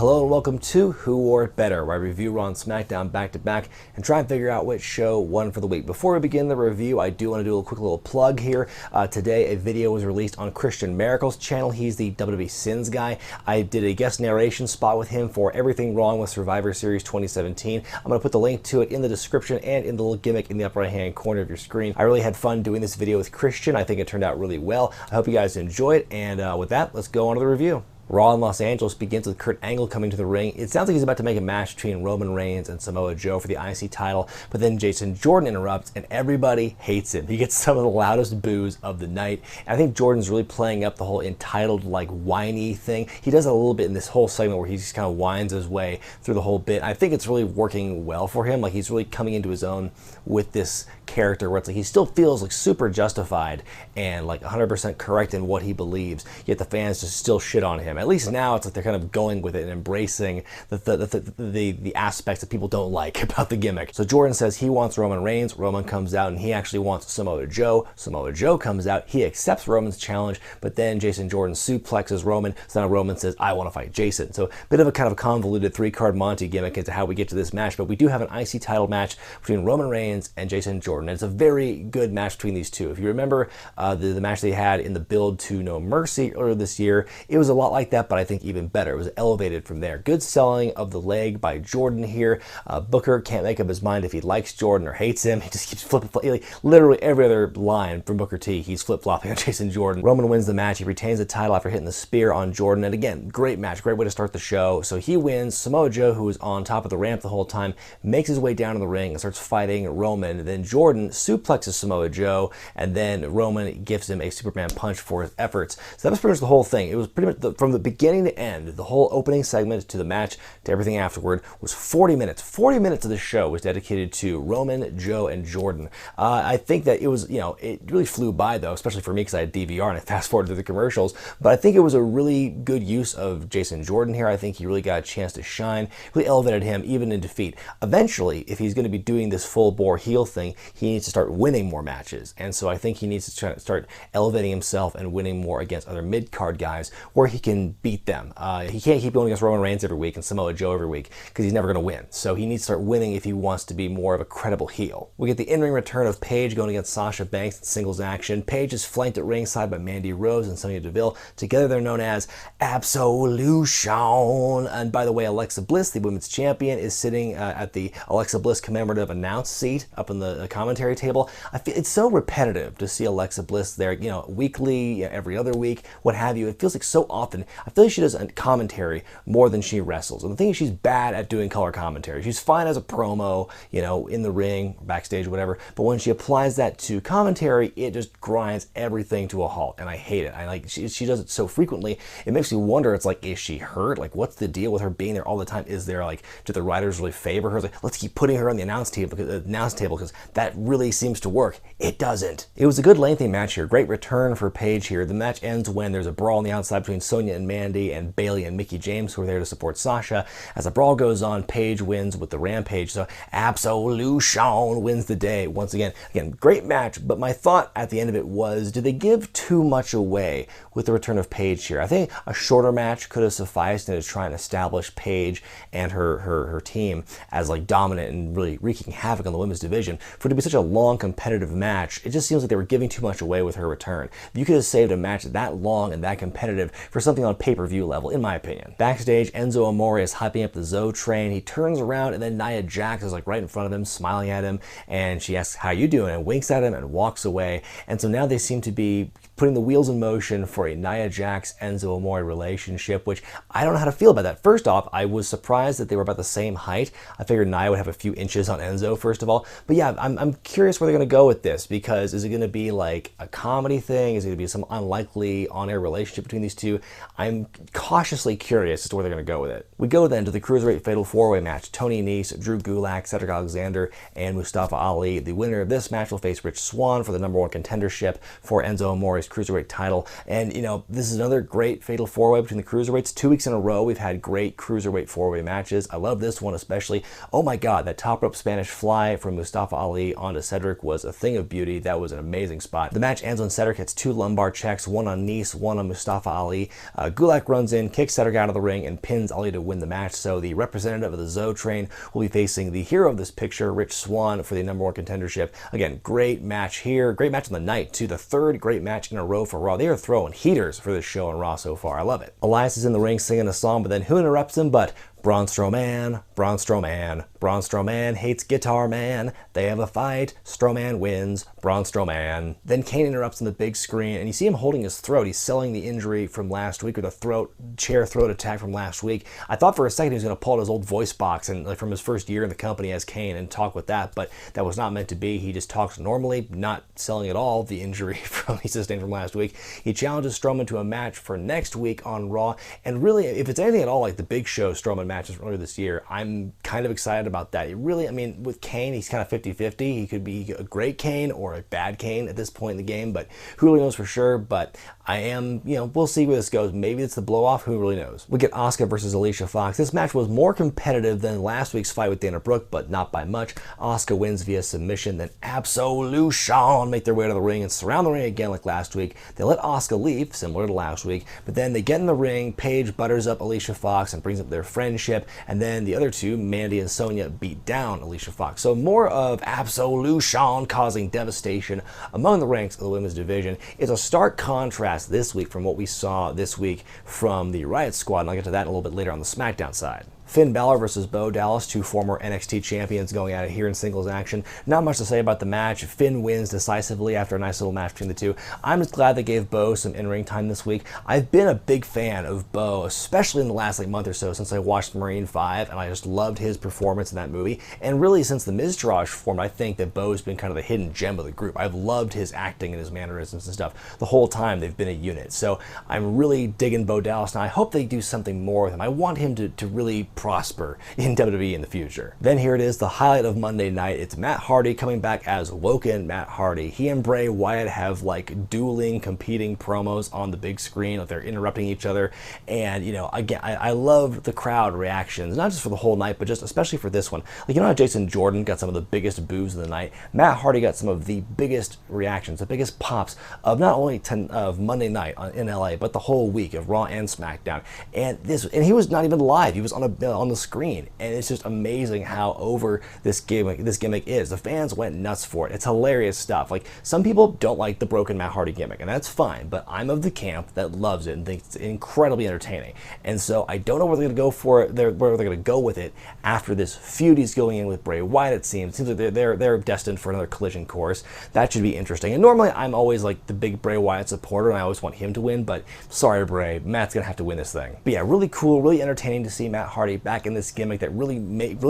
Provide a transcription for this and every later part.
Hello and welcome to Who Wore It Better, where I review Raw and Smackdown back to back and try and figure out which show won for the week. Before we begin the review, I do want to do a quick little plug here. Today a video was released on Christian Maracle's channel. He's the WWE Sins guy. I did a guest narration spot with him for Everything Wrong with Survivor Series 2017. I'm going to put the link to it in the description and in the little gimmick in the upper right hand corner of your screen. I really had fun doing this video with Christian. I think it turned out really well. I hope you guys enjoy it, and with that, let's go on to the review. Raw in Los Angeles begins with Kurt Angle coming to the ring. It sounds like he's about to make a match between Roman Reigns and Samoa Joe for the IC title, but then Jason Jordan interrupts and everybody hates him. He gets some of the loudest boos of the night. And I think Jordan's really playing up the whole entitled, like, whiny thing. He does it a little bit in this whole segment where he just kind of whines his way through the whole bit. I think it's really working well for him. Like, he's really coming into his own with this character where it's like he still feels like super justified and like 100% correct in what he believes, yet the fans just still shit on him. At least now it's like they're kind of going with it and embracing the aspects that people don't like about the gimmick. So Jordan says he wants Roman Reigns. Roman comes out and he actually wants Samoa Joe. Samoa Joe comes out. He accepts Roman's challenge, but then Jason Jordan suplexes Roman. So now Roman says, I want to fight Jason. So a bit of a kind of convoluted three-card Monty gimmick into how we get to this match, but we do have an IC title match between Roman Reigns and Jason Jordan. And it's a very good match between these two. If you remember the match they had in the build to No Mercy earlier this year, it was a lot like that, but I think even better. It was elevated from there. Good selling of the leg by Jordan here. Booker can't make up his mind if he likes Jordan or hates him. He just keeps flipping. Like, literally every other line from Booker T, he's flip-flopping on Jason Jordan. Roman wins the match. He retains the title after hitting the spear on Jordan. And again, great match. Great way to start the show. So he wins. Samoa Joe, who was on top of the ramp the whole time, makes his way down in the ring and starts fighting Roman. And then Jordan suplexes Samoa Joe, and then Roman gives him a Superman punch for his efforts. So that was pretty much the whole thing. It was pretty much from the beginning to end, the whole opening segment to the match to everything afterward was 40 minutes. 40 minutes of the show was dedicated to Roman, Joe, and Jordan. I think that it was, it really flew by though, especially for me because I had DVR and I fast forwarded through the commercials, but I think it was a really good use of Jason Jordan here. I think he really got a chance to shine, really elevated him even in defeat. Eventually, if he's going to be doing this full-bore heel thing, he needs to start winning more matches, and so I think he needs to start elevating himself and winning more against other mid-card guys where he can beat them. He can't keep going against Roman Reigns every week and Samoa Joe every week because he's never going to win. So he needs to start winning if he wants to be more of a credible heel. We get the in-ring return of Paige going against Sasha Banks in singles action. Paige is flanked at ringside by Mandy Rose and Sonya Deville. Together they're known as Absolution. And by the way, Alexa Bliss, the women's champion, is sitting at the Alexa Bliss commemorative announce seat up in the commentary table. I feel it's so repetitive to see Alexa Bliss there, weekly, every other week, what have you. It feels like so often. I feel like she does commentary more than she wrestles. And the thing is, she's bad at doing color commentary. She's fine as a promo, in the ring, backstage, whatever. But when she applies that to commentary, it just grinds everything to a halt. And I hate it. She does it so frequently. It makes me wonder, it's like, is she hurt? Like, what's the deal with her being there all the time? Is there do the writers really favor her? Like, let's keep putting her on the announce table because that really seems to work. It doesn't. It was a good lengthy match here. Great return for Paige here. The match ends when there's a brawl on the outside between Sonya and Mandy and Bayley and Mickie James, who are there to support Sasha. As the brawl goes on, Paige wins with the Rampage. So Absolution wins the day once again. Again, great match, but my thought at the end of it was, did they give too much away with the return of Paige here? I think a shorter match could have sufficed to try and establish Paige and her team as dominant and really wreaking havoc on the women's division. For it to be such a long competitive match, it just seems like they were giving too much away with her return. You could have saved a match that long and that competitive for something on pay-per-view level, in my opinion. Backstage, Enzo Amore is hyping up the Zoe train. He turns around and then Nia Jax is right in front of him, smiling at him, and she asks, how you doing? And winks at him and walks away. And so now they seem to be putting the wheels in motion for a Nia Jax Enzo Amore relationship, which I don't know how to feel about that. First off, I was surprised that they were about the same height. I figured Nia would have a few inches on Enzo, first of all. But yeah, I'm curious where they're going to go with this, because is it going to be like a comedy thing? Is it going to be some unlikely on-air relationship between these two? I'm cautiously curious as to where they're going to go with it. We go then to the Cruiserweight Fatal 4-Way match. Tony Nese, Drew Gulak, Cedric Alexander, and Mustafa Ali. The winner of this match will face Rich Swann for the #1 contendership for Enzo Amore's Cruiserweight title. And, you know, this is another great fatal four-way between the Cruiserweights. 2 weeks in a row, we've had great Cruiserweight four-way matches. I love this one especially. Oh my God, that top rope Spanish fly from Mustafa Ali onto Cedric was a thing of beauty. That was an amazing spot. The match ends when Cedric hits 2 lumbar checks, one on Nice, one on Mustafa Ali. Gulak runs in, kicks Cedric out of the ring, and pins Ali to win the match. So the representative of the Zoe train will be facing the hero of this picture, Rich Swann, for the #1 contendership. Again, great match here. Great match on the night, too. The third great match in a row for Raw. They are throwing heaters for this show on Raw so far. I love it. Elias is in the ring singing a song, but then who interrupts him but Braun Strowman, Braun Strowman. Braun Strowman hates Guitar Man. They have a fight. Strowman wins. Braun Strowman. Then Kane interrupts on the big screen, and you see him holding his throat. He's selling the injury from last week, or the chair throat attack from last week. I thought for a second he was going to pull out his old voice box and like from his first year in the company as Kane and talk with that, but that was not meant to be. He just talks normally, not selling at all the injury he sustained from last week. He challenges Strowman to a match for next week on Raw, and really, if it's anything at all like the Big Show Strowman matches earlier this year, I'm kind of excited about that. It really, I mean, with Kane, he's kind of 50-50. He could be a great Kane or a bad Kane at this point in the game, but who really knows for sure? But I am, you know, we'll see where this goes. Maybe it's the blow-off. Who really knows? We get Asuka versus Alicia Fox. This match was more competitive than last week's fight with Dana Brooke, but not by much. Asuka wins via submission, then Absolution make their way to the ring and surround the ring again like last week. They let Asuka leave, similar to last week, but then they get in the ring. Paige butters up Alicia Fox and brings up their friendship, and then the other two, Mandy and Sonya, beat down Alicia Fox. So more of Absolution causing devastation among the ranks of the women's division. It's a stark contrast this week from what we saw this week from the Riot Squad, and I'll get to that a little bit later on the Smackdown side. Finn Balor versus Bo Dallas, 2 former NXT champions going at it here in singles action. Not much to say about the match. Finn wins decisively after a nice little match between the two. I'm just glad they gave Bo some in-ring time this week. I've been a big fan of Bo, especially in the last month or so since I watched Marine 5, and I just loved his performance in that movie. And really, since the Miztourage formed, I think that Bo's been kind of the hidden gem of the group. I've loved his acting and his mannerisms and stuff the whole time they've been a unit. So I'm really digging Bo Dallas, and I hope they do something more with him. I want him to really prosper in WWE in the future. Then here it is, the highlight of Monday night. It's Matt Hardy coming back as WOKEN Matt Hardy. He and Bray Wyatt have like dueling, competing promos on the big screen, like they're interrupting each other. And, you know, again, I love the crowd reactions, not just for the whole night, but just especially for this one. Like, you know how Jason Jordan got some of the biggest boos of the night? Matt Hardy got some of the biggest reactions, the biggest pops of not only of Monday night in LA, but the whole week of Raw and SmackDown. And he was not even live. He was on the screen, and it's just amazing how over this gimmick is. The fans went nuts for it. It's hilarious stuff. Like, some people don't like the broken Matt Hardy gimmick, and that's fine, but I'm of the camp that loves it and thinks it's incredibly entertaining. And so I don't know where they're going to go for it, where they're going to go with it after this feud he's going in with Bray Wyatt. It seems like they're destined for another collision course. That should be interesting. And normally I'm always like the big Bray Wyatt supporter, and I always want him to win, but sorry, Bray, Matt's going to have to win this thing. But yeah, really cool, really entertaining to see Matt Hardy back in this gimmick that really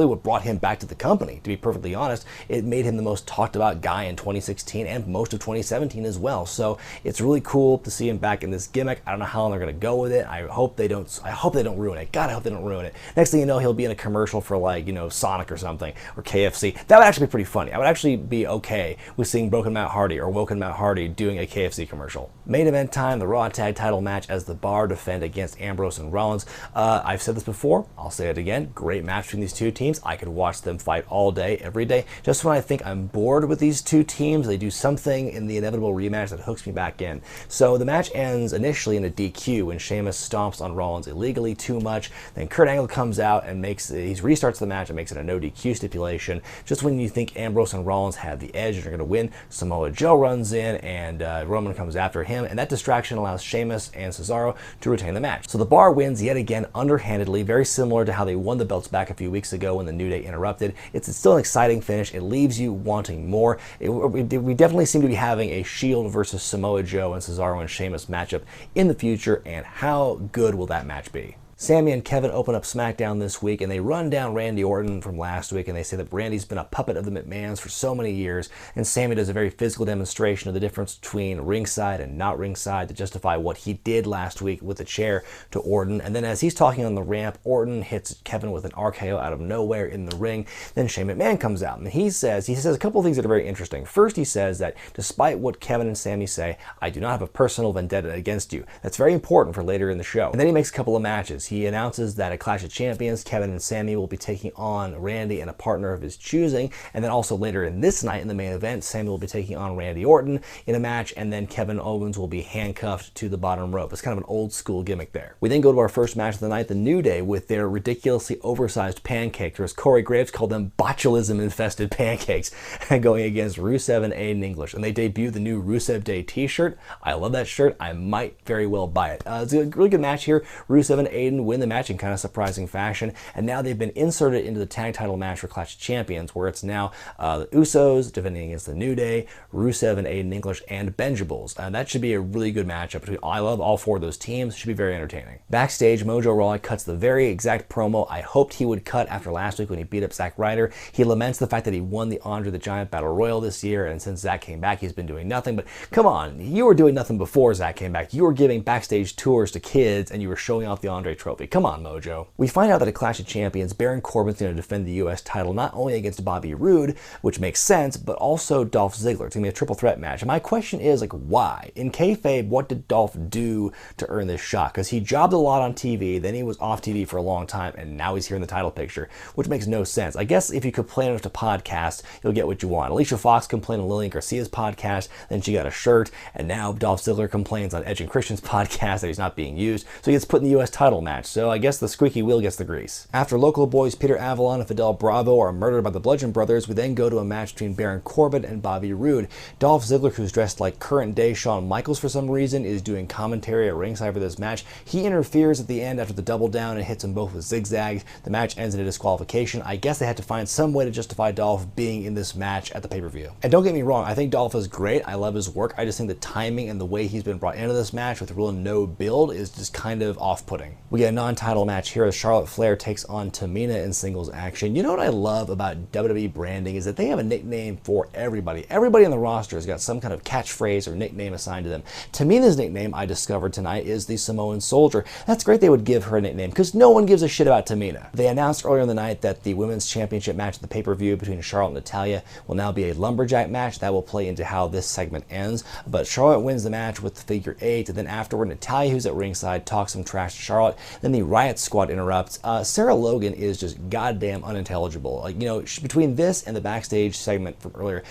what brought him back to the company, to be perfectly honest. It made him the most talked about guy in 2016 and most of 2017 as well. So it's really cool to see him back in this gimmick. I don't know how long they're going to go with it. I hope they don't ruin it. God, I hope they don't ruin it. Next thing you know, he'll be in a commercial for, like, you know, Sonic or something, or KFC. That would actually be pretty funny. I would actually be okay with seeing Broken Matt Hardy or Woken Matt Hardy doing a KFC commercial. Main event time, the Raw Tag Title match as the Bar defend against Ambrose and Rollins. I've said this before, I'll say it again. Great match between these two teams. I could watch them fight all day, every day. Just when I think I'm bored with these two teams, they do something in the inevitable rematch that hooks me back in. So the match ends initially in a DQ when Sheamus stomps on Rollins illegally too much. Then Kurt Angle comes out and he restarts the match and makes it a no DQ stipulation. Just when you think Ambrose and Rollins have the edge and are going to win, Samoa Joe runs in and Roman comes after him, and that distraction allows Sheamus and Cesaro to retain the match. So the Bar wins yet again underhandedly, very similar to how they won the belts back a few weeks ago when the New Day interrupted. It's still an exciting finish. It leaves you wanting more. We definitely seem to be having a Shield versus Samoa Joe and Cesaro and Sheamus matchup in the future, and how good will that match be? Sami and Kevin open up Smackdown this week, and they run down Randy Orton from last week, and they say that Randy's been a puppet of the McMahons for so many years, and Sami does a very physical demonstration of the difference between ringside and not ringside to justify what he did last week with the chair to Orton. And then as he's talking on the ramp, Orton hits Kevin with an RKO out of nowhere in the ring. Then Shane McMahon comes out, and he says a couple of things that are very interesting. First, he says that despite what Kevin and Sami say, I do not have a personal vendetta against you. That's very important for later in the show. And then he makes a couple of matches. He announces that at Clash of Champions, Kevin and Sami will be taking on Randy and a partner of his choosing. And then also later in this night in the main event, Sami will be taking on Randy Orton in a match, and then Kevin Owens will be handcuffed to the bottom rope. It's kind of an old school gimmick there. We then go to our first match of the night, the New Day, with their ridiculously oversized pancakes, or as Corey Graves called them, botulism infested pancakes, going against Rusev and Aiden English. And they debut the new Rusev Day t-shirt. I love that shirt. I might very well buy it. It's a really good match here. Rusev and Aiden win the match in kind of surprising fashion, and now they've been inserted into the tag title match for Clash of Champions, where it's now the Usos defending against the New Day, Rusev and Aiden English, and Benjables. And that should be a really good matchup. I love all four of those teams. Should be very entertaining. Backstage, Mojo Rawley cuts the very exact promo I hoped he would cut after last week when he beat up Zack Ryder. He laments the fact that he won the Andre the Giant Battle Royal this year, and since Zack came back, he's been doing nothing. But come on, you were doing nothing before Zack came back. You were giving backstage tours to kids, and you were showing off the Andre trophy. Come on, Mojo. We find out that at Clash of Champions, Baron Corbin's going to defend the U.S. title not only against Bobby Roode, which makes sense, but also Dolph Ziggler. It's going to be a triple threat match. And my question is, like, why? In kayfabe, what did Dolph do to earn this shot? Because he jobbed a lot on TV, then he was off TV for a long time, and now he's here in the title picture, which makes no sense. I guess if you complain enough to podcast, you'll get what you want. Alicia Fox complained on Lillian Garcia's podcast, then she got a shirt, and now Dolph Ziggler complains on Edge and Christian's podcast that he's not being used, so he gets put in the U.S. title match. So I guess the squeaky wheel gets the grease. After local boys Peter Avalon and Fidel Bravo are murdered by the Bludgeon Brothers, we then go to a match between Baron Corbin and Bobby Roode. Dolph Ziggler, who's dressed like current day Shawn Michaels for some reason, is doing commentary at ringside for this match. He interferes at the end after the double down and hits them both with zigzags. The match ends in a disqualification. I guess they had to find some way to justify Dolph being in this match at the pay-per-view. And don't get me wrong, I think Dolph is great. I love his work. I just think the timing and the way he's been brought into this match with really no build is just kind of off-putting. We get a non-title match here as Charlotte Flair takes on Tamina in singles action. You know what I love about WWE branding is that they have a nickname for everybody. Everybody on the roster has got some kind of catchphrase or nickname assigned to them. Tamina's nickname, I discovered tonight, is the Samoan Soldier. That's great they would give her a nickname because no one gives a shit about Tamina. They announced earlier in the night that the Women's Championship match at the pay-per-view between Charlotte and Natalya will now be a lumberjack match. That will play into how this segment ends. But Charlotte wins the match with the figure 8, and then afterward, Natalya, who's at ringside, talks some trash to Charlotte. Then the Riot Squad interrupts. Sarah Logan is just goddamn unintelligible. Like, you know, between this and the backstage segment from earlier,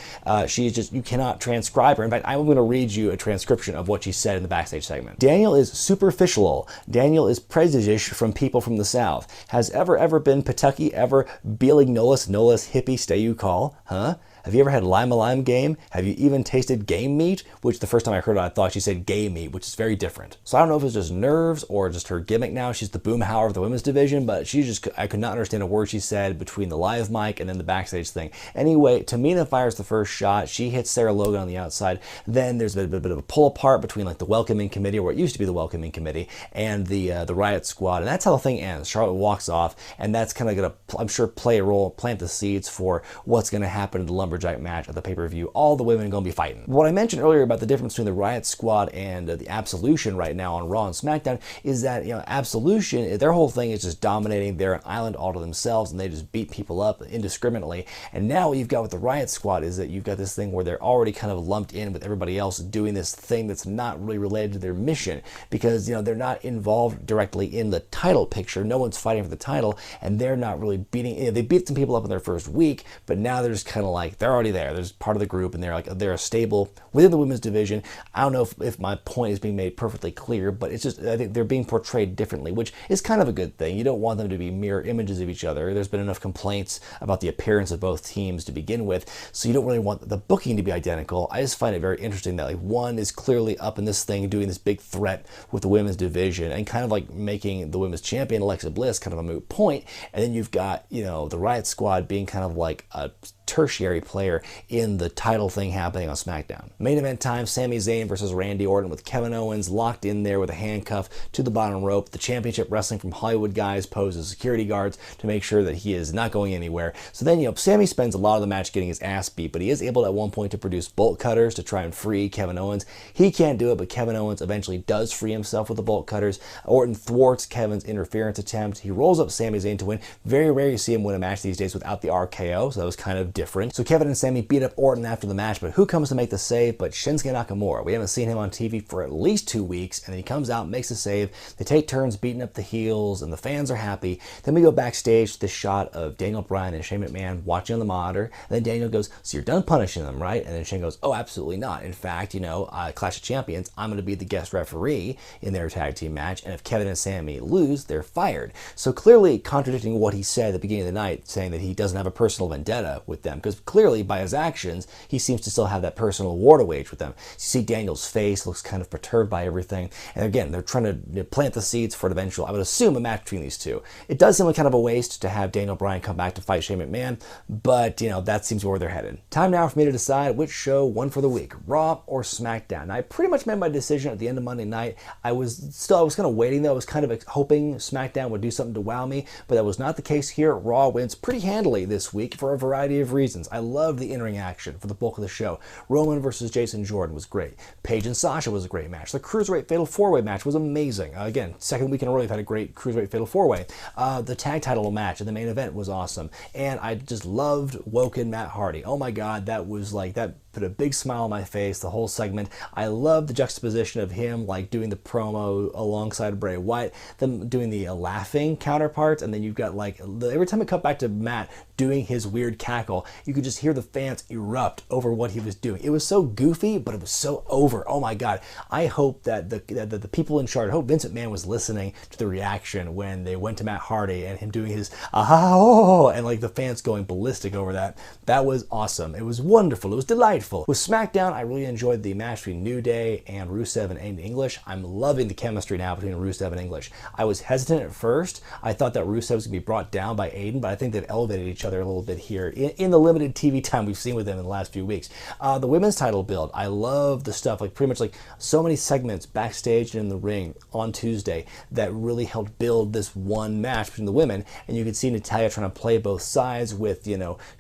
she's just, you cannot transcribe her. In fact, I'm going to read you a transcription of what she said in the backstage segment. Daniel is superficial. Daniel is prejudiced from people from the South. Has ever been Pawtucky ever Beeling Nolus hippie stay you call? Huh? Have you ever had lime game? Have you even tasted game meat? Which the first time I heard it, I thought she said gay meat, which is very different. So I don't know if it's just nerves or just her gimmick now. She's the Boomhauer of the women's division, but I could not understand a word she said between the live mic and then the backstage thing. Anyway, Tamina fires the first shot. She hits Sarah Logan on the outside. Then there's a bit of a pull apart between like the welcoming committee, or what used to be the welcoming committee, and the Riot Squad. And that's how the thing ends. Charlotte walks off, and that's kind of going to, I'm sure, play a role, plant the seeds for what's going to happen in the lumberjack match at the pay-per-view. All the women are going to be fighting. What I mentioned earlier about the difference between the Riot Squad and the Absolution right now on Raw and SmackDown is that, you know, Absolution, their whole thing is just dominating. They're an island all to themselves, and they just beat people up indiscriminately. And now what you've got with the Riot Squad is that you've got this thing where they're already kind of lumped in with everybody else doing this thing that's not really related to their mission, because, you know, they're not involved directly in the title picture. No one's fighting for the title, and they're not really beating, you know, they beat some people up in their first week, but now they're just kind of like, they're already there. They're just part of the group, and they're a stable within the women's division. I don't know if my point is being made perfectly clear, but it's just, I think they're being portrayed differently, which is kind of a good thing. You don't want them to be mirror images of each other. There's been enough complaints about the appearance of both teams to begin with, so you don't really want the booking to be identical. I just find it very interesting that like one is clearly up in this thing doing this big threat with the women's division and kind of like making the women's champion Alexa Bliss kind of a moot point, and then you've got, you know, the Riot Squad being kind of like a tertiary player in the title thing happening on SmackDown. Main event time, Sami Zayn versus Randy Orton with Kevin Owens locked in there with a handcuff to the bottom rope. The Championship Wrestling from Hollywood guys pose as security guards to make sure that he is not going anywhere. So then, Sami spends a lot of the match getting his ass beat, but he is able at one point to produce bolt cutters to try and free Kevin Owens. He can't do it, but Kevin Owens eventually does free himself with the bolt cutters. Orton thwarts Kevin's interference attempt. He rolls up Sami Zayn to win. Very rare you see him win a match these days without the RKO, so that was kind of different. So Kevin and Sami beat up Orton after the match, but who comes to make the save but Shinsuke Nakamura? We haven't seen him on TV for at least 2 weeks, and then he comes out, makes a save. They take turns beating up the heels, and the fans are happy. Then we go backstage to this shot of Daniel Bryan and Shane McMahon watching on the monitor, and then Daniel goes, "So you're done punishing them, right?" And then Shane goes, "Oh, absolutely not. In fact, Clash of Champions, I'm going to be the guest referee in their tag team match, and if Kevin and Sami lose, they're fired." So clearly contradicting what he said at the beginning of the night, saying that he doesn't have a personal vendetta with them, because clearly by his actions, he seems to still have that personal war to wage with them. You see Daniel's face looks kind of perturbed by everything, and again, they're trying to plant the seeds for an eventual, I would assume, a match between these two. It does seem like kind of a waste to have Daniel Bryan come back to fight Shane McMahon, but that seems where they're headed. Time now for me to decide which show won for the week, Raw or SmackDown. Now, I pretty much made my decision at the end of Monday night. I was kind of waiting though. I was kind of hoping SmackDown would do something to wow me, but that was not the case here. Raw wins pretty handily this week for a variety of reasons. I loved the in-ring action for the bulk of the show. Roman versus Jason Jordan was great. Paige and Sasha was a great match. The Cruiserweight Fatal 4-Way match was amazing. Again, second week in a row we've had a great Cruiserweight Fatal 4-Way. The tag title match in the main event was awesome. And I just loved WOKEN Matt Hardy. Oh my God, that was like, that put a big smile on my face, the whole segment. I love the juxtaposition of him doing the promo alongside Bray Wyatt, them doing the laughing counterparts, and then you've got every time it cut back to Matt doing his weird cackle, you could just hear the fans erupt over what he was doing. It was so goofy, but it was so over. Oh my God. I hope that the people in charge, I hope Vince McMahon was listening to the reaction when they went to Matt Hardy and him doing his aha, oh, and the fans going ballistic over that. That was awesome. It was wonderful. It was delightful. With SmackDown, I really enjoyed the match between New Day and Rusev and Aiden English. I'm loving the chemistry now between Rusev and English. I was hesitant at first. I thought that Rusev was going to be brought down by Aiden, but I think they've elevated each other a little bit here in the limited TV time we've seen with them in the last few weeks. The women's title build, I love the stuff, pretty much so many segments backstage and in the ring on Tuesday that really helped build this one match between the women, and you could see Natalya trying to play both sides with,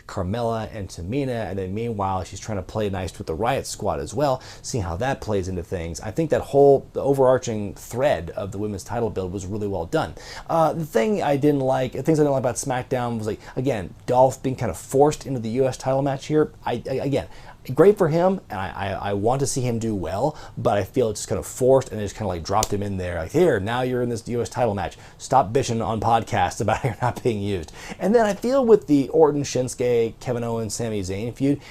Carmella and Tamina, and then meanwhile she's trying to play nice with the Riot Squad as well, seeing how that plays into things. I think that the overarching thread of the women's title build was really well done. The things I didn't like about SmackDown was again, Dolph being kind of forced into the US title match here. Again, great for him, and I want to see him do well, but I feel it's just kind of forced, and they just kind of dropped him in there. Here, now you're in this US title match. Stop bitching on podcasts about how you're not being used. And then I feel with the Orton, Shinsuke, Kevin Owens, Sami Zayn feud,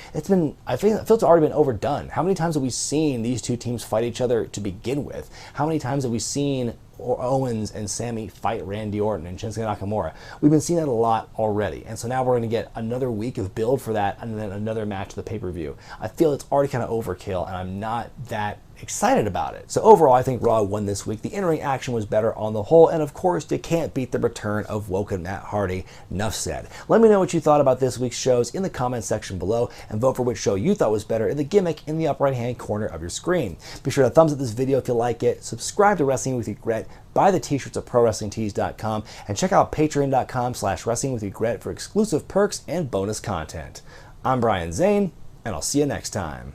I feel it's already been overdone. How many times have we seen these two teams fight each other to begin with? How many times have we seen Owens and Sami fight Randy Orton and Shinsuke Nakamura? We've been seeing that a lot already, and so now we're going to get another week of build for that, and then another match to the pay-per-view. I feel it's already kind of overkill, and I'm not that excited about it. So overall, I think Raw won this week. The in-ring action was better on the whole, and of course, you can't beat the return of WOKEN Matt Hardy. Enough said. Let me know what you thought about this week's shows in the comments section below, and vote for which show you thought was better in the gimmick in the upper right-hand corner of your screen. Be sure to thumbs up this video if you like it, subscribe to Wrestling with Wregret, buy the t-shirts at ProWrestlingTees.com, and check out Patreon.com/WrestlingWithWregret for exclusive perks and bonus content. I'm Brian Zane, and I'll see you next time.